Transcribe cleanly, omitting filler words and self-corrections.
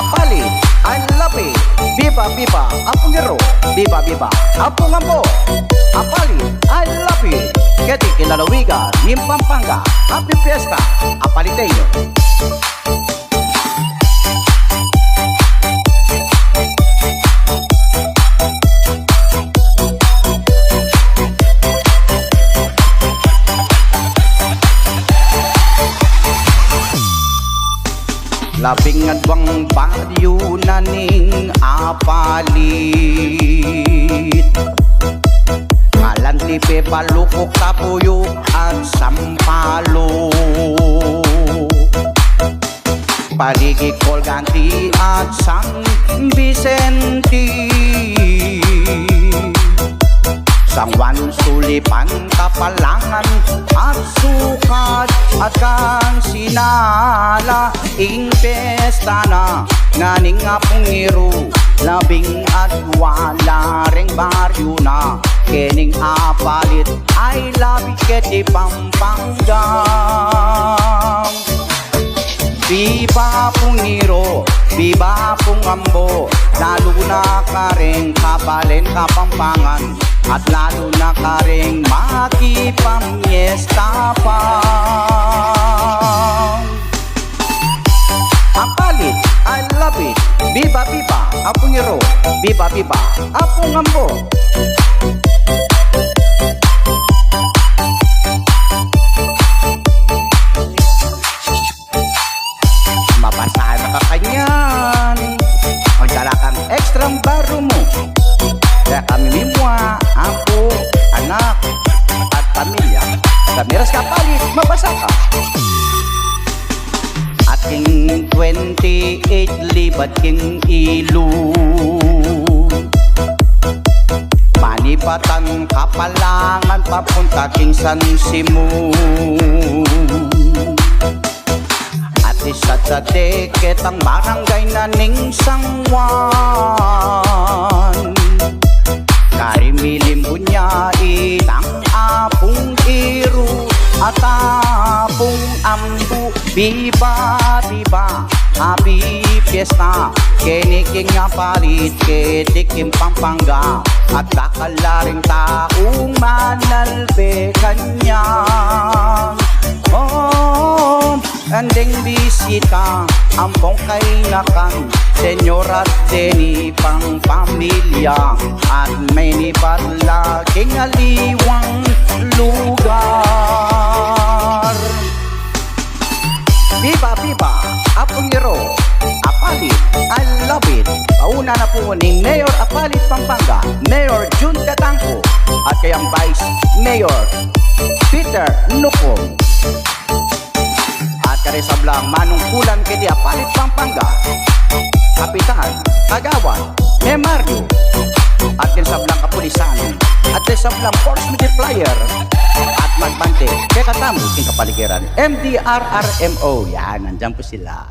Apali, I love it. Viva, viva, Apong Hero. Viva, viva, Apong Ambo. Apali, I love it. Keti kinalawigan, ning Pampanga. Happy Fiesta, Apaliteño. Labing adwang baryo na ning apalit, Kalantipe, Balukok, Kapuyok at Sampalo, Paligi, Colganti at San Vicente, San Juan, Sulipan, Kapalangan at Sukat at Kansinala. Ing pesta na nganing Apong Hero, labing at wala ring baryo na kening apalit. I love it keti Pampanga. Viva Apong Hero, viva Apong Ambo. Lalo na ka rin kapalin Kapampangan, at lalo na ka rin makipamiesta pa. Apalit, I love it. Viva, viva, Apong Hero. Viva, viva, Apong Ambo. Mabasahan na ka kanyan. Magdala kang ekstrang baro mo. Kaya kami mimwa, apo, anak, at pamilya. Kamiras kapalit, mabasa ka. Ating 28 libat king ilog, Panipatan, Kapalangan, papunta king San Simon. At isa't sa tiket ang barangay na ning San Juan, Karimilim bunyain ang Apong Hero at Apong Ambo. Viva, viva, happy fiesta, keniking apalit, ketiking Pampanga, at kakalaring taong manalbe kanyang. Oh, andeng bisita, ampong kainakan, Senyora Deni pang pamilya, at may nibatla king aliwang lugar. Viva, viva, Apong Hero, Apalit, I love it. Pauna na po ni Mayor Apalit Pampanga, Mayor Jun Tatangco, at kayang Vice Mayor Peter Nukong. At karisablang manungkulan kiti Apalit Pampanga, Kapitan, Kagawan, Mario, at karisablang kapulisan, at karisablang force multiplier, at magbante kay katamo king kapaligiran. MDRRMO, yan, nandyan po sila.